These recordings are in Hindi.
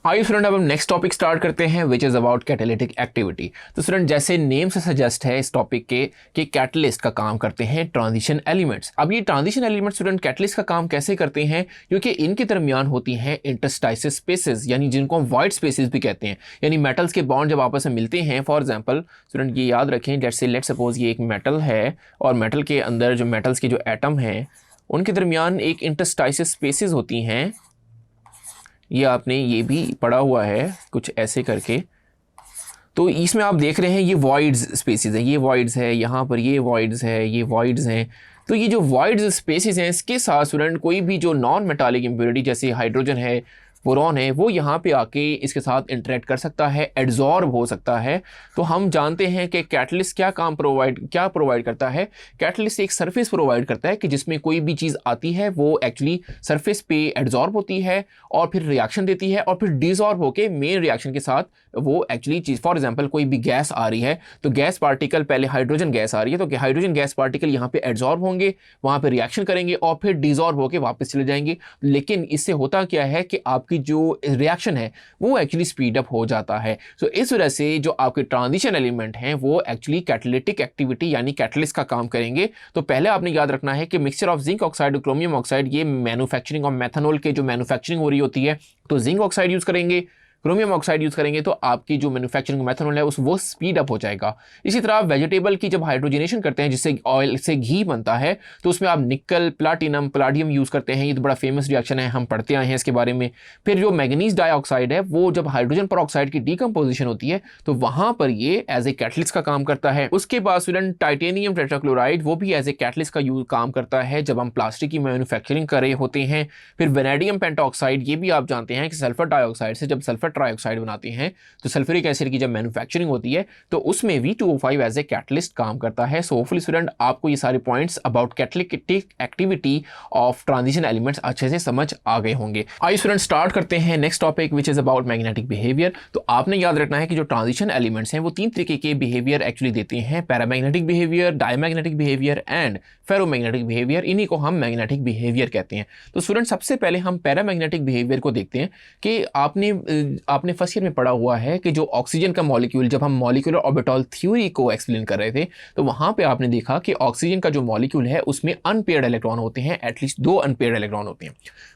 आइए स्टूडेंट, अब हम नेक्स्ट टॉपिक स्टार्ट करते हैं which is about catalytic activity. तो स्टूडेंट, जैसे नेम से सजेस्ट है इस टॉपिक के कि कैटलिस्ट का काम करते हैं ट्रांजिशन एलिमेंट्स। अब ये ट्रांजिशन एलिमेंट्स स्टूडेंट कैटलिस्ट का काम कैसे करते हैं, क्योंकि इनके दरमियान होती हैं इंटरस्टाइसिस स्पेसेस, यानी जिनको हम वाइड स्पेसेस भी कहते हैं। यानी मेटल्स के बॉन्ड जब आपस में मिलते हैं, फॉर एग्जाम्पल स्टूडेंट ये याद रखें, लेट्स सपोज ये एक मेटल है और मेटल के अंदर जो मेटल्स के जो एटम हैं उनके दरमियान एक इंटरस्टाइसिस स्पेसेस होती हैं। ये आपने ये भी पढ़ा हुआ है कुछ ऐसे करके। तो इसमें आप देख रहे हैं ये वॉइड्स स्पेसेस हैं, ये वॉइड्स है, यहाँ पर ये वॉइड्स है, ये वॉइड्स हैं। तो ये जो वॉइड्स स्पेसेस हैं इसके साथ स्टूडेंट कोई भी जो नॉन मेटालिक इम्प्योरिटी जैसे हाइड्रोजन है, बोरॉन है, वो यहाँ पे आके इसके साथ इंटरेक्ट कर सकता है, एड्जॉर्ब हो सकता है। तो हम जानते हैं कि कैटलिस्ट क्या प्रोवाइड करता है। कैटलिस्ट एक सरफेस प्रोवाइड करता है कि जिसमें कोई भी चीज़ आती है वो एक्चुअली सरफेस पे एड्जॉर्ब होती है और फिर रिएक्शन देती है और फिर डिसॉर्ब होकर मेन रिएक्शन के साथ वो एक्चुअली चीज़, फॉर एग्जाम्पल कोई भी गैस आ रही है तो गैस पार्टिकल, पहले हाइड्रोजन गैस आ रही है तो हाइड्रोजन गैस पार्टिकल यहाँ पे एड्जॉर्ब होंगे, वहाँ पे रिएक्शन करेंगे और फिर डिसॉर्ब होकर वापस चले जाएंगे। लेकिन इससे होता क्या है कि आपकी जो रिएक्शन है वो एक्चुअली स्पीड अप हो जाता है। सो इस वजह से जो आपके ट्रांजिशन एलिमेंट हैं वो एक्चुअली कैटालिटिक एक्टिविटी यानी कैटलिस्ट का काम करेंगे। तो पहले आपने याद रखना है कि मिक्सचर ऑफ जिंक ऑक्साइड और क्रोमियम ऑक्साइड, ये मैन्युफैक्चरिंग ऑफ मेथनॉल के जो मैन्युफैक्चरिंग हो रही होती है तो जिंक ऑक्साइड यूज करेंगे, क्रोमियम ऑक्साइड यूज करेंगे, तो आपकी जो मैन्युफैक्चरिंग मेथनॉल है वो स्पीड अप हो जाएगा। इसी तरह वेजिटेबल की जब हाइड्रोजनेशन करते हैं जिससे ऑयल से घी बनता है तो उसमें आप निकल, प्लाटियम यूज करते हैं। ये तो बड़ा फेमस रिएक्शन है, हम पढ़ते आए हैं इसके बारे में। फिर जो मैग्नीज डाइऑक्साइड है वो जब हाइड्रोजन परऑक्साइड की डीकम्पोजिशन होती है तो वहां पर ये एज ए कैटलिस्ट का काम करता है। उसके बाद स्टूडेंट टाइटेनियम टेट्राक्लोराइड, वो भी एज ए कैटलिस्ट का काम करता है जब हम प्लास्टिक की मैन्युफैक्चरिंग कर रहे होते हैं। फिर वेनेडियम पेंटाऑक्साइड, ये भी आप जानते हैं कि सल्फर डाइऑक्साइड से जब सल्फर ट्राइऑक्साइड बनाते हैं तो सल्फ्यूरिक एसिड की जब मैन्युफैक्चरिंग होती है तो उसमें V2O5 एज ए कैटलिस्ट काम करता है। सो होपफुली स्टूडेंट आपको ये सारे points about catalytic activity of transition elements अच्छे से समझ आ गए होंगे। आइए स्टूडेंट स्टार्ट करते हैं next topic which is about magnetic behaviour. तो आपने याद रखना है कि जो ट्रांजिशन एलिमेंट्स हैं वो तीन तरीके के बिहेवियर एक्चुअली देते हैं, paramagnetic behaviour, diamagnetic behaviour and ferromagnetic behaviour. इन्हीं को हम मैग्नेटिक बिहेवियर कहते हैं। तो स्टूडेंट सबसे पहले हम पैरामैग्नेटिक बिहेवियर को देखते हैं कि आपने फर्स्ट ईयर में पढ़ा हुआ है कि जो ऑक्सीजन का मॉलिक्यूल, जब हम मॉलिक्यूलर ऑर्बिटल थ्योरी को एक्सप्लेन कर रहे थे तो वहां पे आपने देखा कि ऑक्सीजन का जो मॉलिक्यूल है उसमें अनपेयर्ड इलेक्ट्रॉन होते हैं, एटलीस्ट 2 अनपेयर्ड इलेक्ट्रॉन होते हैं।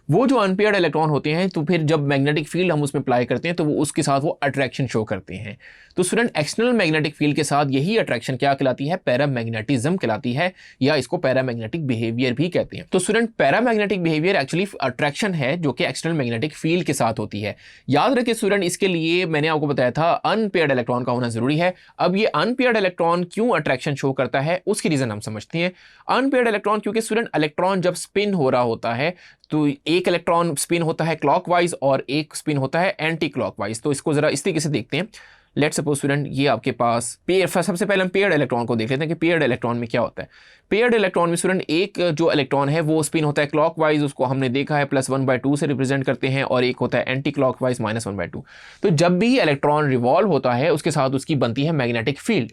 वो जो अनपेयर्ड इलेक्ट्रॉन होते हैं तो फिर जब मैग्नेटिक फील्ड हम उसमें अप्लाई करते हैं तो वो उसके साथ वो अट्रैक्शन शो करते हैं। तो स्टूडेंट एक्सटर्नल मैग्नेटिक फील्ड के साथ यही अट्रैक्शन क्या कहलाती है, पैरामैग्नेटिज्म कहलाती है, या इसको पैरामैग्नेटिक बिहेवियर भी कहते हैं। तो student paramagnetic behaviour actually attraction है जो कि एक्सटर्नल मैग्नेटिक फील्ड के साथ होती है। याद रखिए स्टूडेंट, इसके लिए मैंने आपको बताया था अनपेयर्ड इलेक्ट्रॉन का होना जरूरी है। अब ये अनपेयर्ड इलेक्ट्रॉन क्यों अट्रैक्शन शो करता है उसकी रीजन हम समझते हैं। अनपेयर्ड इलेक्ट्रॉन, क्योंकि स्टूडेंट इलेक्ट्रॉन जब स्पिन हो रहा होता है तो एक इलेक्ट्रॉन स्पिन होता है क्लॉकवाइज और एक स्पिन होता है एंटी क्लॉकवाइज। तो इसको जरा इस तरीके से देखते हैं। लेट्स सपोज स्टूडेंट ये आपके पास सबसे पहले हम पेयर्ड इलेक्ट्रॉन को देख लेते हैं कि पेयर्ड इलेक्ट्रॉन में क्या होता है। पेयर्ड इलेक्ट्रॉन में स्टूडेंट एक जो इलेक्ट्रॉन है वो स्पिन होता है क्लॉकवाइज, उसको हमने देखा है +1/2 से रिप्रेजेंट करते हैं, और एक होता है एंटी क्लॉकवाइज -1/2। तो जब भी इलेक्ट्रॉन रिवॉल्व होता है उसके साथ उसकी बनती है मैग्नेटिक फील्ड।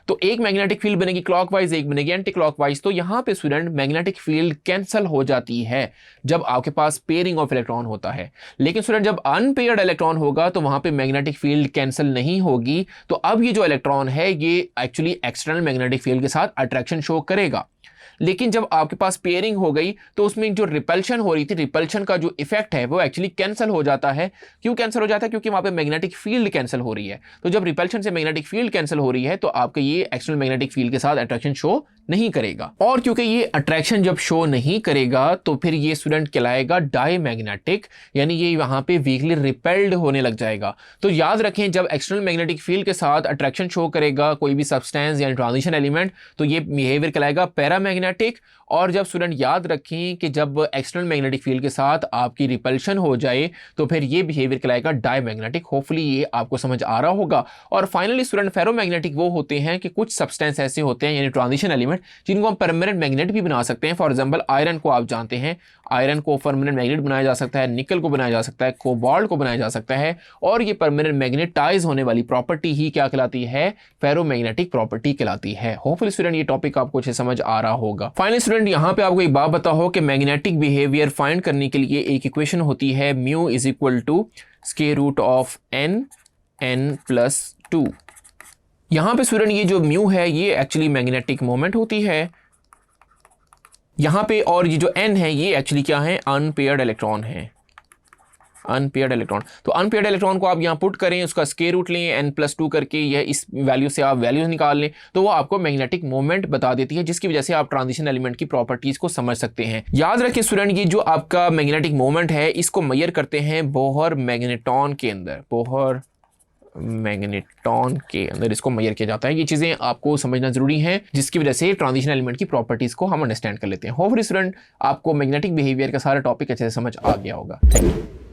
तो एक मैग्नेटिक फील्ड बनेगी क्लॉकवाइज, एक बनेगी एंटी क्लॉकवाइज। तो यहाँ पे स्टूडेंट मैग्नेटिक फील्ड कैंसिल हो जाती है जब आपके पास पेयरिंग ऑफ इलेक्ट्रॉन होता है। लेकिन स्टूडेंट जब अनपेयर्ड इलेक्ट्रॉन होगा तो वहां पे मैग्नेटिक फील्ड कैंसिल नहीं होगी। तो अब ये जो इलेक्ट्रॉन है ये एक्चुअली एक्सटर्नल मैग्नेटिक फील्ड के साथ अट्रैक्शन शो करेगा। लेकिन जब आपके पास पेयरिंग हो गई तो उसमें जो रिपल्शन हो रही थी, रिपल्शन का जो इफेक्ट है वो एक्चुअली कैंसिल हो जाता है। क्यों कैंसिल हो जाता है? क्योंकि वहां पे मैग्नेटिक फील्ड कैंसिल हो रही है। तो जब रिपल्शन से मैग्नेटिक फील्ड कैंसिल हो रही है तो आपके ये एक्सटर्नल मैग्नेटिक फील्ड के साथ अट्रैक्शन शो नहीं करेगा। और क्योंकि ये अट्रैक्शन जब शो नहीं करेगा तो फिर ये स्टूडेंट कहलाएगा डायमैग्नेटिक, यानी ये वहां पे वीकली रिपेल्ड होने लग जाएगा। तो याद रखें, जब एक्सटर्नल मैग्नेटिक फील्ड के साथ अट्रैक्शन शो करेगा कोई भी सब्सटेंस यानी ट्रांजिशन एलिमेंट तो ये बिहेवियर कहलाएगा पैरामैग्नेटिक। और जब स्टूडेंट याद रखें कि जब एक्सटर्नल मैग्नेटिक फील्ड के साथ आपकी रिपल्शन हो जाए तो फिर ये बिहेवियर कहलाएगा डायमैग्नेटिक। होपफुली ये आपको समझ आ रहा होगा। और फाइनली स्टूडेंट फेरोमैग्नेटिक वो होते हैं कि कुछ सब्सटेंस ऐसे होते हैं यानी ट्रांजिशन एलिमेंट जिनको हम परमानेंट मैग्नेट भी बना सकते हैं। फॉर एग्जांपल आयरन को आप जानते हैं, आयरन को परमानेंट मैग्नेट बनाया जा सकता है, निकल को बनाया जा सकता है, कोबाल्ट को बनाया जा सकता है, और ये परमानेंट मैग्नेटाइज होने वाली प्रॉपर्टी ही क्या कहलाती है, फेरोमैग्नेटिक प्रॉपर्टी कहलाती है। होपफुली स्टूडेंट ये टॉपिक आपको अच्छे समझ आ रहा होगा। फाइनली स्टूडेंट यहाँ पे आपको एक बात बताओ कि मैग्नेटिक बिहेवियर फाइंड करने के लिए एक इक्वेशन होती है mu is equal to square root of n+2। यहाँ पे स्टूडेंट ये जो म्यू है ये एक्चुअली मैग्नेटिक मोमेंट होती है यहाँ पे, और ये जो n है ये एक्चुअली क्या है, अनपेयर्ड इलेक्ट्रॉन है, अनपेयर्ड इलेक्ट्रॉन। तो अनपेयर्ड इलेक्ट्रॉन को आप यहाँ पुट करें, उसका स्क्वायर रूट लें n+2 करके, यह इस वैल्यू से आप वैल्यूज निकाल लें तो वो आपको मैग्नेटिक मोमेंट बता देती है, जिसकी वजह से आप ट्रांजिशन एलिमेंट की प्रॉपर्टीज को समझ सकते हैं। याद रखिए स्टूडेंट, ये जो आपका मैग्नेटिक मोमेंट है इसको मेजर करते हैं बोहर मैग्नेट्रॉन के अंदर, बोहर मैग्नेट्रॉन के अंदर इसको मेजर किया जाता है। ये चीजें आपको समझना जरूरी है, जिसकी वजह से ट्रांजिशन एलिमेंट की प्रॉपर्टीज को हम अंडरस्टैंड कर लेते हैं। होपफुली स्टूडेंट आपको मैग्नेटिक बिहेवियर का सारा टॉपिक अच्छे से समझ आ गया होगा। Thank you.